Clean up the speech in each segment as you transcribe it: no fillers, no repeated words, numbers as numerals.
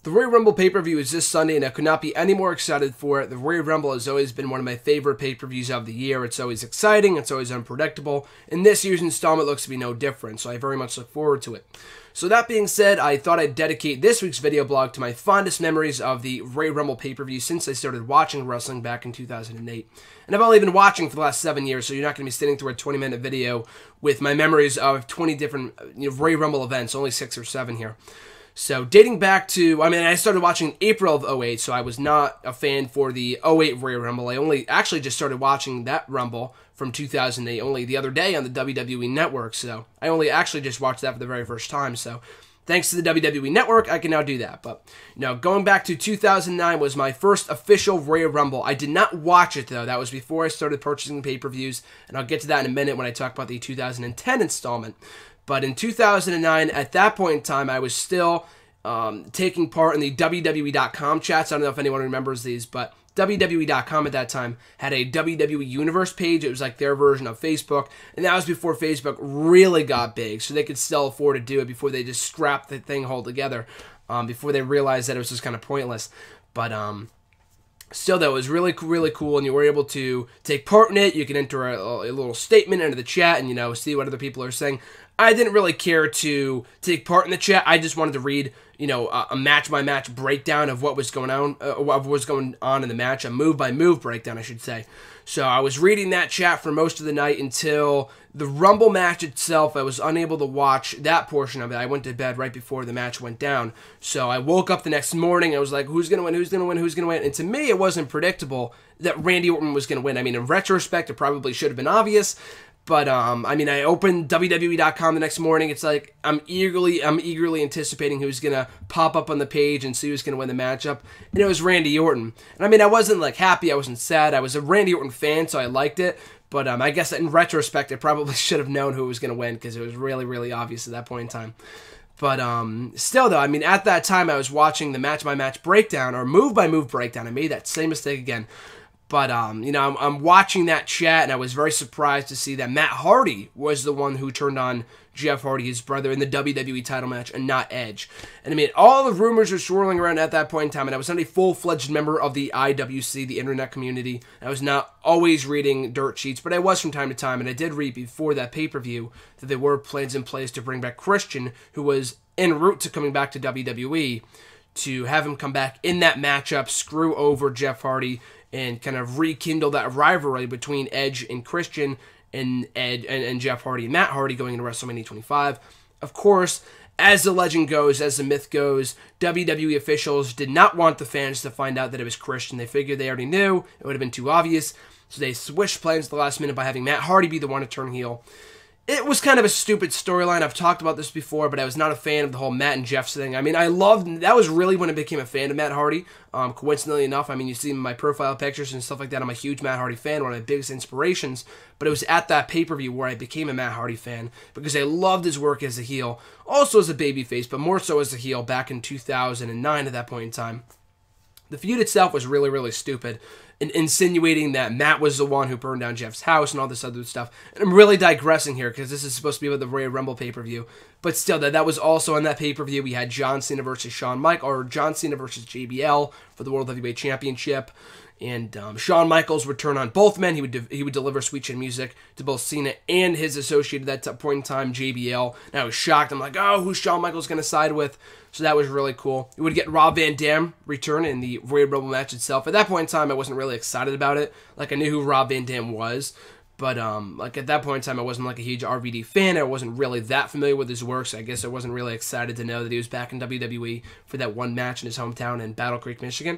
The Royal Rumble pay-per-view is this Sunday, and I could not be any more excited for it. The Royal Rumble has always been one of my favorite pay-per-views of the year. It's always exciting, it's always unpredictable, and this year's installment looks to be no different, so I very much look forward to it. So that being said, I thought I'd dedicate this week's video blog to my fondest memories of the Royal Rumble pay-per-view since I started watching wrestling back in 2008. And I've only been watching for the last 7 years, so you're not going to be sitting through a 20-minute video with my memories of 20 different Royal Rumble events, only 6 or 7 here. So dating back to, I started watching in April of 08, so I was not a fan for the 08 Royal Rumble. I only actually just started watching that Rumble from 2008 only the other day on the WWE Network, so I only actually just watched that for the very first time, so thanks to the WWE Network, I can now do that. But, going back to 2009 was my first official Royal Rumble. I did not watch it, though. That was before I started purchasing pay-per-views, and I'll get to that in a minute when I talk about the 2010 installment. But in 2009, at that point in time, I was still taking part in the WWE.com chats. I don't know if anyone remembers these, but WWE.com at that time had a WWE Universe page. It was like their version of Facebook, and that was before Facebook really got big, so they could still afford to do it before they just scrapped the thing altogether, before they realized that it was just kind of pointless. But still, that was really, really cool, and you were able to take part in it. You can enter a little statement into the chat and, see what other people are saying. I didn't really care to take part in the chat. I just wanted to read, a match-by-match breakdown of what was going on, in the match, a move-by-move breakdown, I should say. So I was reading that chat for most of the night until the Rumble match itself. I was unable to watch that portion of it. I went to bed right before the match went down. So I woke up the next morning. I was like, who's going to win, who's going to win, who's going to win? And to me, it wasn't predictable that Randy Orton was going to win. In retrospect, it probably should have been obvious. But, I opened WWE.com the next morning. It's like I'm eagerly anticipating who's going to pop up on the page and see who's going to win the matchup. And it was Randy Orton. And I wasn't, happy. I wasn't sad. I was a Randy Orton fan, so I liked it. But I guess in retrospect, I probably should have known who was going to win because it was really, really obvious at that point in time. But still, though, at that time, I was watching the match-by-match breakdown or move-by-move breakdown. I made that same mistake again. But, I'm watching that chat, and I was very surprised to see that Matt Hardy was the one who turned on Jeff Hardy, his brother, in the WWE title match, and not Edge. And, all the rumors were swirling around at that point in time, and I was not a full-fledged member of the IWC, the internet community. I was not always reading dirt sheets, but I was from time to time, and I did read before that pay-per-view that there were plans in place to bring back Christian, who was en route to coming back to WWE, to have him come back in that matchup, screw over Jeff Hardy, and kind of rekindle that rivalry between Edge and Christian and Jeff Hardy and Matt Hardy going into WrestleMania 25. Of course, as the legend goes, as the myth goes, WWE officials did not want the fans to find out that it was Christian. They figured they already knew. It would have been too obvious. So they switched plans at the last minute by having Matt Hardy be the one to turn heel. It was kind of a stupid storyline. I've talked about this before, but I was not a fan of the whole Matt and Jeff thing. I loved, that was really when I became a fan of Matt Hardy. Coincidentally enough, you see my profile pictures and stuff like that. I'm a huge Matt Hardy fan, one of my biggest inspirations. But it was at that pay-per-view where I became a Matt Hardy fan because I loved his work as a heel, also as a babyface, but more so as a heel back in 2009 at that point in time. The feud itself was really, really stupid, insinuating that Matt was the one who burned down Jeff's house and all this other stuff. And I'm really digressing here because this is supposed to be about the Royal Rumble pay-per-view. But still, that was also on that pay-per-view. We had John Cena versus John Cena versus JBL for the World Heavyweight Championship. And Shawn Michaels would turn on both men. He would deliver Sweet Chin Music to both Cena and his associate at that point in time, JBL. And I was shocked. I'm like, oh, who's Shawn Michaels going to side with? So that was really cool. We would get Rob Van Dam return in the Royal Rumble match itself. At that point in time, I wasn't really excited about it. I knew who Rob Van Dam was. But, at that point in time, I wasn't, a huge RVD fan. I wasn't really that familiar with his work, so I guess I wasn't really excited to know that he was back in WWE for that one match in his hometown in Battle Creek, Michigan.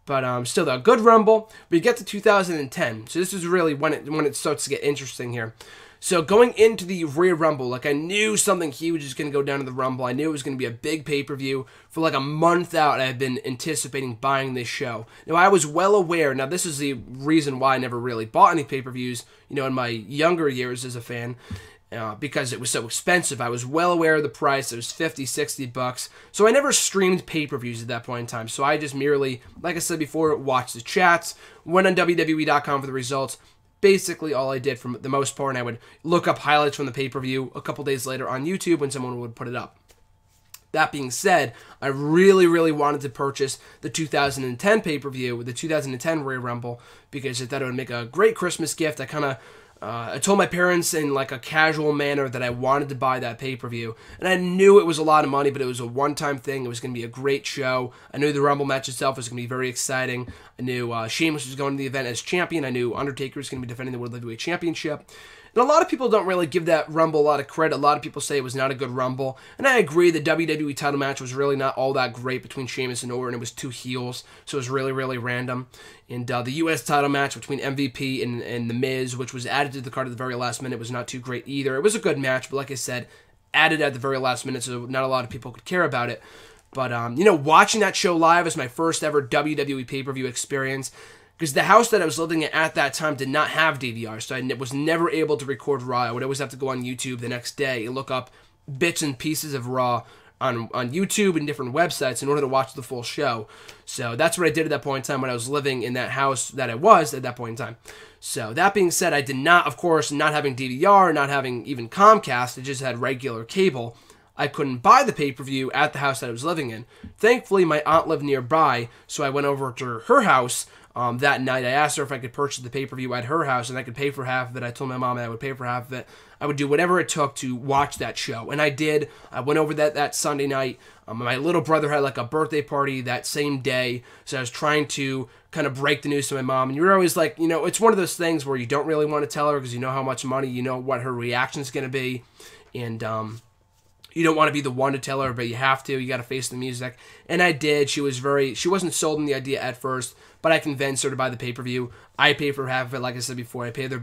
But still, though, good Rumble. We get to 2010, so this is really when it starts to get interesting here. So going into the Royal Rumble, I knew something huge was going to go down in the Rumble. I knew it was going to be a big pay-per-view. For a month out, I had been anticipating buying this show. Now, I was well aware. Now, this is the reason why I never really bought any pay-per-views, in my younger years as a fan. Because it was so expensive. I was well aware of the price. It was $50, $60. So I never streamed pay-per-views at that point in time. So I just merely, like I said before, watched the chats, went on WWE.com for the results. Basically all I did for the most part, and I would look up highlights from the pay-per-view a couple days later on YouTube when someone would put it up. That being said, I really, really wanted to purchase the 2010 pay-per-view, the 2010 Royal Rumble, because I thought it would make a great Christmas gift. I told my parents in like a casual manner that I wanted to buy that pay-per-view, and I knew it was a lot of money, but it was a one-time thing. It was going to be a great show. I knew the Rumble match itself was going to be very exciting. I knew Sheamus was going to the event as champion. I knew Undertaker was going to be defending the World Heavyweight Championship. And a lot of people don't really give that Rumble a lot of credit. A lot of people say it was not a good Rumble. And I agree, the WWE title match was really not all that great between Sheamus and Orton. It was two heels, so it was really, really random. And the U.S. title match between MVP and The Miz, which was added to the card at the very last minute, was not too great either. It was a good match, but like I said, added at the very last minute, so not a lot of people could care about it. But, watching that show live was my first ever WWE pay-per-view experience, because the house that I was living in at that time did not have DVR, so I was never able to record Raw. I would always have to go on YouTube the next day and look up bits and pieces of Raw on YouTube and different websites in order to watch the full show. So that's what I did at that point in time when I was living in that house that I was at that point in time. So that being said, I did not, of course, not having DVR, not having even Comcast, I just had regular cable. I couldn't buy the pay-per-view at the house that I was living in. Thankfully, my aunt lived nearby, so I went over to her house that night. I asked her if I could purchase the pay-per-view at her house, and I could pay for half of it. I told my mom that I would pay for half of it. I would do whatever it took to watch that show, and I did. I went over that Sunday night. My little brother had like a birthday party that same day, so I was trying to kind of break the news to my mom, and you're always like, it's one of those things where you don't really want to tell her because you know how much money, you know what her reaction is going to be, and you don't want to be the one to tell her, but you have to. You got to face the music. And I did. She wasn't sold on the idea at first, but I convinced her to buy the pay-per-view. I paid for half of it, like I said before. I paid her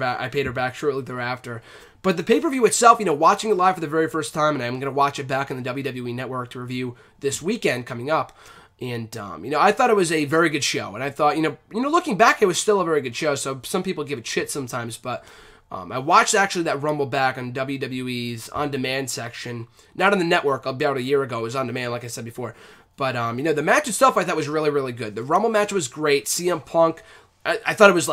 back shortly thereafter. But the pay-per-view itself, watching it live for the very first time, and I'm going to watch it back on the WWE Network to review this weekend coming up. And, I thought it was a very good show. And I thought, looking back, it was still a very good show. So some people give it shit sometimes, but I watched actually that Rumble back on WWE's on-demand section. Not on the network, about a year ago. It was on demand, like I said before. But, the match itself I thought was really, really good. The Rumble match was great. CM Punk, I thought it was,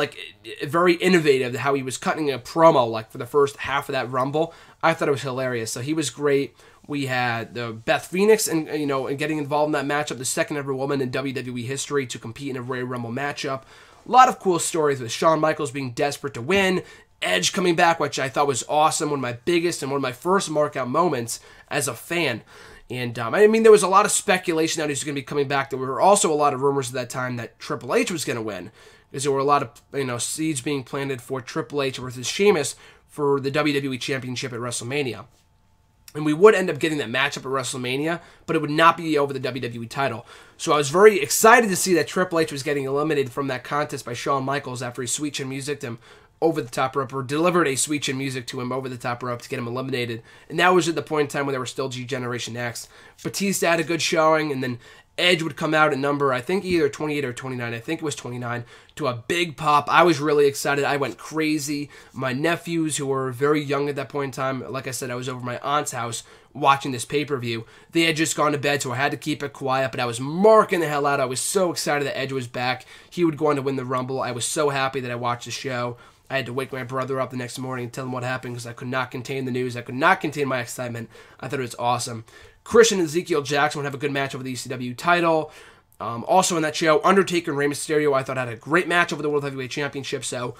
very innovative, how he was cutting a promo, for the first half of that Rumble. I thought it was hilarious. So he was great. We had Beth Phoenix, and getting involved in that matchup, the second ever woman in WWE history to compete in a Royal Rumble matchup. A lot of cool stories with Shawn Michaels being desperate to win, Edge coming back, which I thought was awesome, one of my biggest and one of my first mark-out moments as a fan. And, there was a lot of speculation that he was going to be coming back. There were also a lot of rumors at that time that Triple H was going to win, because there were a lot of, seeds being planted for Triple H versus Sheamus for the WWE Championship at WrestleMania. And we would end up getting that matchup at WrestleMania, but it would not be over the WWE title. So I was very excited to see that Triple H was getting eliminated from that contest by Shawn Michaels after he sweet chin music'd him over the top rope, or delivered a sweet chin music to him over the top rope to get him eliminated. And that was at the point in time when they were still G-Generation X. Batista had a good showing, and then Edge would come out at number, I think either 28 or 29, I think it was 29, to a big pop. I was really excited. I went crazy. My nephews, who were very young at that point in time, like I said, I was over my aunt's house watching this pay-per-view. They had just gone to bed, so I had to keep it quiet, but I was marking the hell out. I was so excited that Edge was back. He would go on to win the Rumble. I was so happy that I watched the show. I had to wake my brother up the next morning and tell him what happened because I could not contain the news. I could not contain my excitement. I thought it was awesome. Christian and Ezekiel Jackson would have a good match over the ECW title. Also in that show, Undertaker and Rey Mysterio, I thought had a great match over the World Heavyweight Championship. So,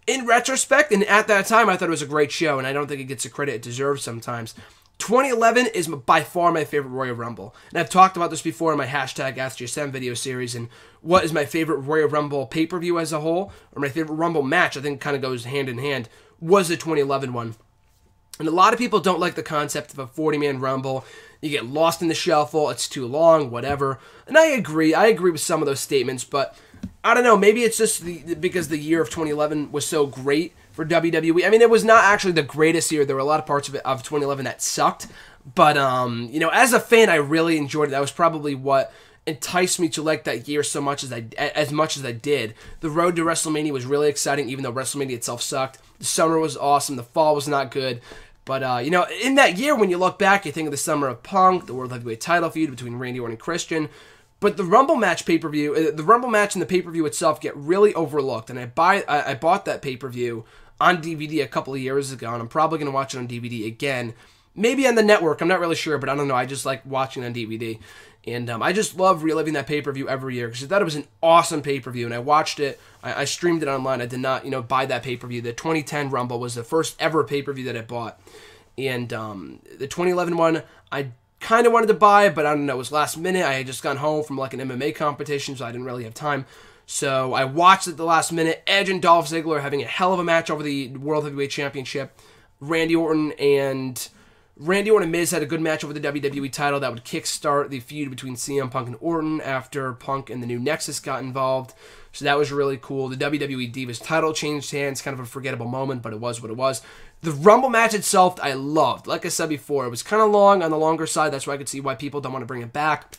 in retrospect, and at that time, I thought it was a great show, and I don't think it gets the credit it deserves sometimes. 2011 is by far my favorite Royal Rumble. And I've talked about this before in my hashtag AskJSM video series, and what is my favorite Royal Rumble pay-per-view as a whole, or my favorite Rumble match, I think kind of goes hand in hand, was the 2011 one. And a lot of people don't like the concept of a 40-man Rumble. You get lost in the shuffle, it's too long, whatever. And I agree with some of those statements, but I don't know, maybe it's just because the year of 2011 was so great for WWE. It was not actually the greatest year. There were a lot of parts of 2011 that sucked, but as a fan, I really enjoyed it. That was probably what enticed me to like that year so much as I did. The road to WrestleMania was really exciting, even though WrestleMania itself sucked. The summer was awesome. The fall was not good. But, in that year, when you look back, you think of the summer of Punk, the World Heavyweight title feud between Randy Orton and Christian. But the Rumble match pay-per-view, the Rumble match and the pay-per-view itself get really overlooked. And I bought that pay-per-view on DVD a couple of years ago, and I'm probably going to watch it on DVD again. maybe on the network. I'm not really sure, but I don't know. I just like watching on DVD. And I just love reliving that pay-per-view every year because I thought it was an awesome pay-per-view, and I watched it. I streamed it online. I did not, buy that pay-per-view. The 2010 Rumble was the first ever pay-per-view that I bought. And the 2011 one, I kind of wanted to buy, but I don't know. It was last minute. I had just gone home from like an MMA competition, so I didn't really have time. So I watched it at the last minute. Edge and Dolph Ziggler having a hell of a match over the World Heavyweight Championship. Randy Orton and Miz had a good match over the WWE title that would kickstart the feud between CM Punk and Orton after Punk and the new Nexus got involved. So that was really cool. The WWE Divas title changed hands, kind of a forgettable moment, but it was what it was. The Rumble match itself, I loved. Like I said before, it was kind of long, on the longer side. That's why I could see why people don't want to bring it back.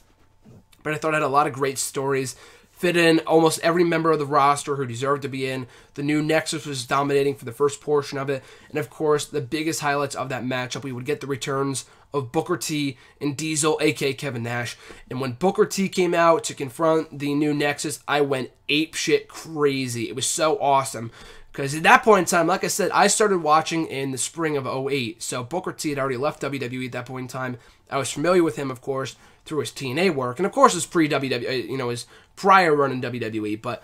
But I thought it had a lot of great stories. Fit in almost every member of the roster who deserved to be in. The new Nexus was dominating for the first portion of it. And of course, the biggest highlights of that matchup, we would get the returns of Booker T and Diesel, aka Kevin Nash. And when Booker T came out to confront the new Nexus, I went apeshit crazy. It was so awesome. Because at that point in time, like I said, I started watching in the spring of '08. So Booker T had already left WWE at that point in time. I was familiar with him, of course, through his TNA work. And of course, his pre-WWE, his prior run in WWE. But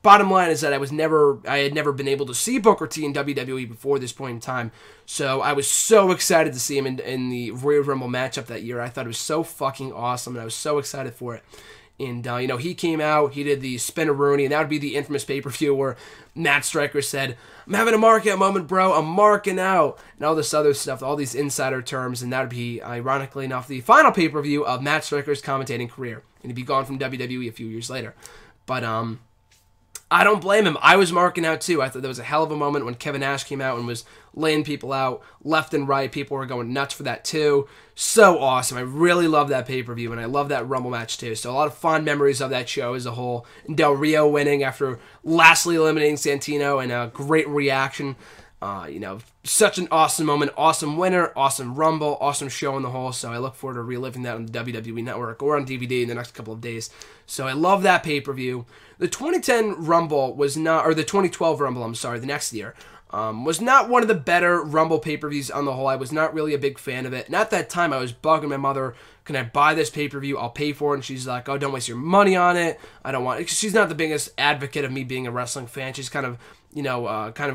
bottom line is that I had never been able to see Booker T in WWE before this point in time. So I was so excited to see him in the Royal Rumble matchup that year. I thought it was so fucking awesome, and I was so excited for it. And, he came out, he did the Spin-a-Rooney, and that would be the infamous pay-per-view where Matt Striker said, "I'm having a mark out moment, bro, I'm marking out," and all this other stuff, all these insider terms, and that would be, ironically enough, the final pay-per-view of Matt Striker's commentating career, and he'd be gone from WWE a few years later. But, I don't blame him. I was marking out too. I thought that was a hell of a moment when Kevin Nash came out and was laying people out left and right. People were going nuts for that too. So awesome. I really love that pay-per-view, and I love that Rumble match too. So a lot of fond memories of that show as a whole. And Del Rio winning after lastly eliminating Santino, and a great reaction. Such an awesome moment, awesome winner, awesome Rumble, awesome show on the whole. So I look forward to reliving that on the WWE Network or on DVD in the next couple of days. So I love that pay-per-view. The 2010 Rumble was not, or the 2012 Rumble, I'm sorry, the next year, was not one of the better Rumble pay-per-views on the whole. I was not really a big fan of it. And at that time, I was bugging my mother, "Can I buy this pay-per-view? I'll pay for it." And she's like, "Oh, don't waste your money on it. I don't want it." She's not the biggest advocate of me being a wrestling fan. She's kind of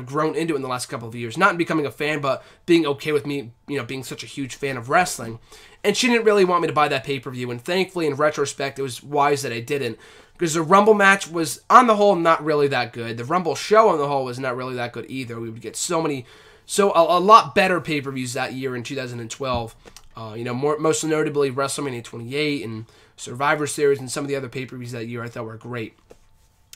grown into it in the last couple of years. Not in becoming a fan, but being okay with me, being such a huge fan of wrestling. And she didn't really want me to buy that pay-per-view. And thankfully, in retrospect, it was wise that I didn't. Because the Rumble match was, on the whole, not really that good. The Rumble show, on the whole, was not really that good either. We would get a lot better pay-per-views that year in 2012. Most notably WrestleMania 28 and Survivor Series and some of the other pay-per-views that year I thought were great.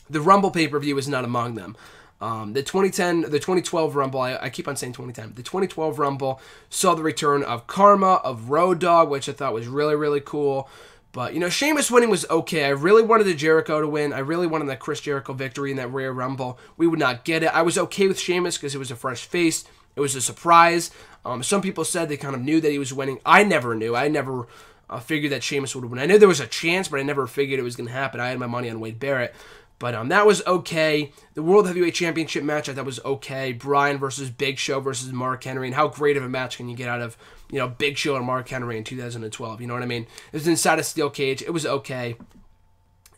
The Rumble pay-per-view was not among them. The 2012 Rumble, I keep on saying 2010. The 2012 Rumble saw the return of Karma, of Road Dogg, which I thought was really, really cool. But, Sheamus winning was okay. I really wanted the Jericho to win. I really wanted that Chris Jericho victory in that Rare Rumble. We would not get it. I was okay with Sheamus because it was a fresh face. It was a surprise. Some people said they kind of knew that he was winning. I never knew. I never figured that Sheamus would win. I knew there was a chance, but I never figured it was going to happen. I had my money on Wade Barrett. But that was okay. The World Heavyweight Championship match I thought was okay. Bryan versus Big Show versus Mark Henry. And how great of a match can you get out of, Big Show and Mark Henry in 2012? You know what I mean? It was inside a steel cage. It was okay.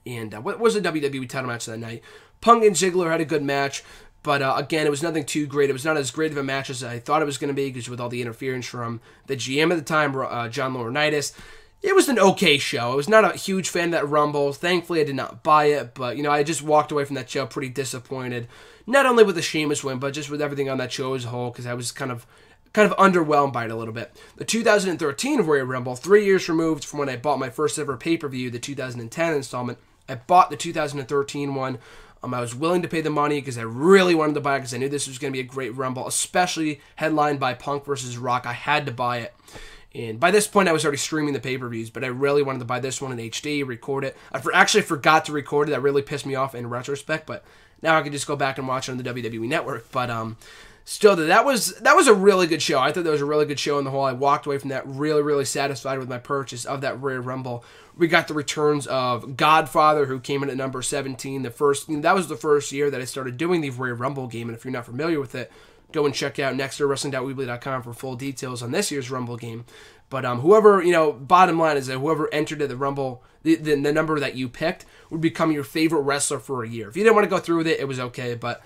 And what was the WWE title match that night? Punk and Ziggler had a good match. But again, it was nothing too great. It was not as great of a match as I thought it was going to be because with all the interference from the GM at the time, John Laurinaitis. It was an okay show. I was not a huge fan of that Rumble. Thankfully, I did not buy it. But, I just walked away from that show pretty disappointed. Not only with the Sheamus win, but just with everything on that show as a whole. Because I was kind of underwhelmed by it a little bit. The 2013 Royal Rumble, 3 years removed from when I bought my first ever pay-per-view, the 2010 installment. I bought the 2013 one. I was willing to pay the money because I really wanted to buy it because I knew this was going to be a great Rumble. Especially headlined by Punk versus Rock. I had to buy it. And by this point, I was already streaming the pay-per-views, but I really wanted to buy this one in HD, record it. I actually forgot to record it. That really pissed me off in retrospect, but now I can just go back and watch it on the WWE Network. But still, that was a really good show. I thought that was a really good show in the whole. I walked away from that really, really satisfied with my purchase of that Royal Rumble. We got the returns of Godfather, who came in at number 17. That was the first year that I started doing the Royal Rumble game, and if you're not familiar with it, go and check out nextwrestling.weebly.com for full details on this year's Rumble game. But whoever, bottom line is that whoever entered the Rumble, the number that you picked would become your favorite wrestler for a year. If you didn't want to go through with it, it was okay. But,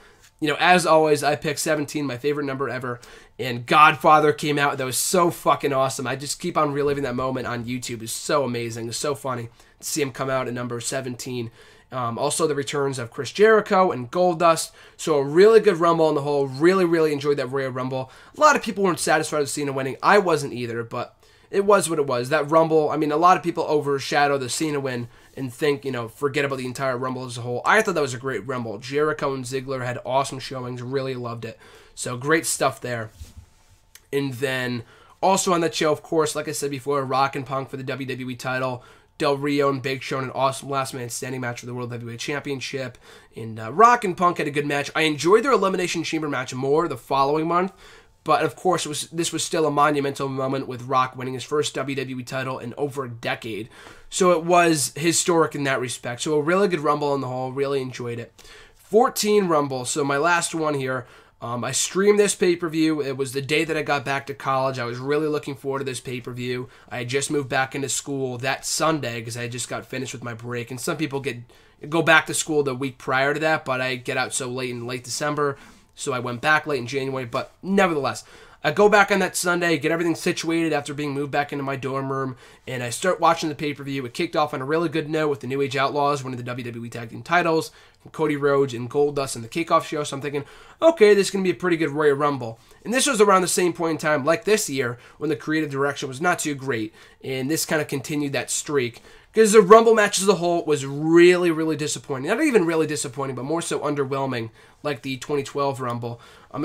as always, I picked 17, my favorite number ever. And Godfather came out. That was so fucking awesome. I just keep on reliving that moment on YouTube. It's so amazing. It's so funny to see him come out at number 17. Also, the returns of Chris Jericho and Goldust. So a really good Rumble on the whole. Really, really enjoyed that Royal Rumble. A lot of people weren't satisfied with Cena winning. I wasn't either, but it was what it was. That Rumble, a lot of people overshadow the Cena win and think, forget about the entire Rumble as a whole. I thought that was a great Rumble. Jericho and Ziggler had awesome showings. Really loved it. So great stuff there. And then also on that show, of course, like I said before, Rock and Punk for the WWE title. Del Rio and Big Show in an awesome last man standing match for the World Heavyweight Championship. And Rock and Punk had a good match. I enjoyed their Elimination Chamber match more the following month. But, of course, this was still a monumental moment with Rock winning his first WWE title in over a decade. So it was historic in that respect. So a really good Rumble on the whole. Really enjoyed it. 14 Rumble. So my last one here. I streamed this pay-per-view. It was the day that I got back to college. I was really looking forward to this pay-per-view. I had just moved back into school that Sunday because I had just got finished with my break. And some people go back to school the week prior to that, but I get out so late in late December, so I went back late in January. But nevertheless, I go back on that Sunday, get everything situated after being moved back into my dorm room, and I start watching the pay-per-view. It kicked off on a really good note with the New Age Outlaws winning the WWE Tag Team titles from Cody Rhodes and Goldust in the kickoff show. So I'm thinking, okay, this is going to be a pretty good Royal Rumble. And this was around the same point in time, like this year, when the creative direction was not too great, and this kind of continued that streak. Because the Rumble match as a whole was really, really disappointing. Not even really disappointing, but more so underwhelming, like the 2012 Rumble.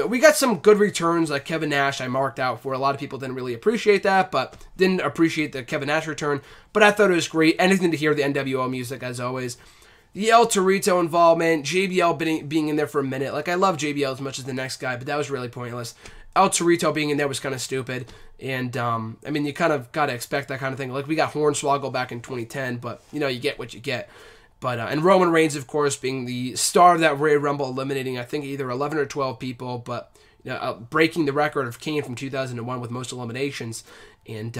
We got some good returns, like Kevin Nash I marked out for. A lot of people didn't really appreciate that, but didn't appreciate the Kevin Nash return. But I thought it was great. Anything to hear the NWO music, as always. The El Torito involvement, JBL being in there for a minute. Like, I love JBL as much as the next guy, but that was really pointless. El Torito being in there was kind of stupid. And, you kind of got to expect that kind of thing. Like, we got Hornswoggle back in 2010, but, you get what you get. But, and Roman Reigns, of course, being the star of that Royal Rumble, eliminating, I think, either 11 or 12 people, but breaking the record of Kane from 2001 with most eliminations. And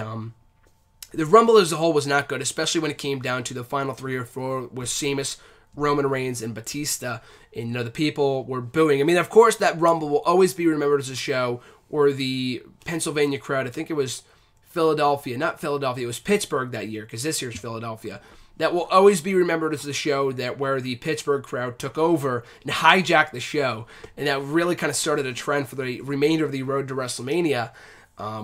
the Rumble as a whole was not good, especially when it came down to the final 3 or 4 with Sheamus, Roman Reigns, and Batista. And, the people were booing. Of course, that Rumble will always be remembered as a show where the Pennsylvania crowd, I think it was not Philadelphia, it was Pittsburgh that year, because this year's Philadelphia. That will always be remembered as the show where the Pittsburgh crowd took over and hijacked the show. And that really kind of started a trend for the remainder of the road to WrestleMania,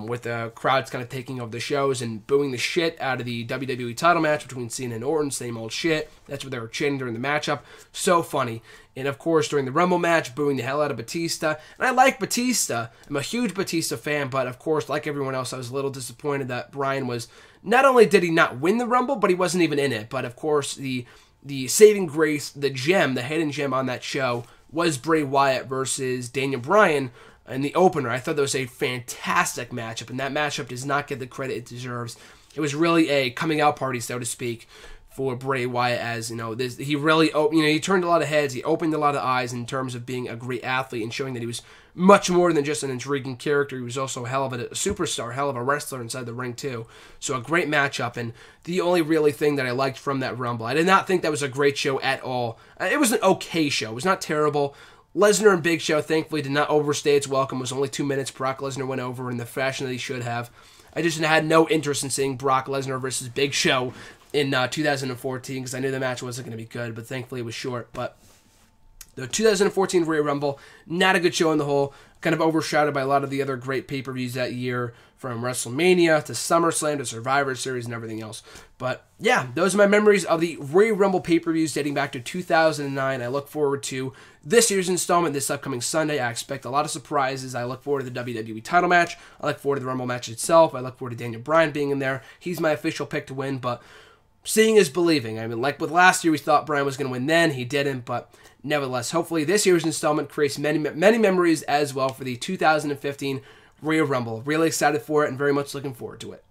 with the crowds kind of taking over the shows and booing the shit out of the WWE title match between Cena and Orton. Same old shit. That's what they were chanting during the matchup. So funny. And of course, during the Rumble match, booing the hell out of Batista. And I like Batista. I'm a huge Batista fan, but of course, like everyone else, I was a little disappointed that Bryan was... Not only did he not win the Rumble, but he wasn't even in it. But of course, the saving grace, the gem, the hidden gem on that show was Bray Wyatt versus Daniel Bryan in the opener. I thought that was a fantastic matchup, and that matchup does not get the credit it deserves. It was really a coming out party, so to speak, for Bray Wyatt, as he really, he turned a lot of heads, he opened a lot of eyes in terms of being a great athlete and showing that he was much more than just an intriguing character. He was also a hell of a superstar, hell of a wrestler inside the ring too. So a great matchup, and the only really thing that I liked from that Rumble, I did not think that was a great show at all. It was an okay show. It was not terrible. Lesnar and Big Show, thankfully, did not overstay its welcome. It was only 2 minutes. Brock Lesnar went over in the fashion that he should have. I just had no interest in seeing Brock Lesnar versus Big Show in 2014 because I knew the match wasn't going to be good, but thankfully it was short. But the 2014 Royal Rumble, not a good show on the whole, kind of overshadowed by a lot of the other great pay-per-views that year, from WrestleMania to SummerSlam to Survivor Series and everything else. But yeah, those are my memories of the Royal Rumble pay-per-views dating back to 2009. I look forward to this year's installment this upcoming Sunday. I expect a lot of surprises. I look forward to the WWE title match. I look forward to the Rumble match itself. I look forward to Daniel Bryan being in there. He's my official pick to win, but seeing is believing. Like with last year, we thought Bryan was going to win then. He didn't, but nevertheless, hopefully this year's installment creates many, many memories as well for the 2015 Royal Rumble. Really excited for it and very much looking forward to it.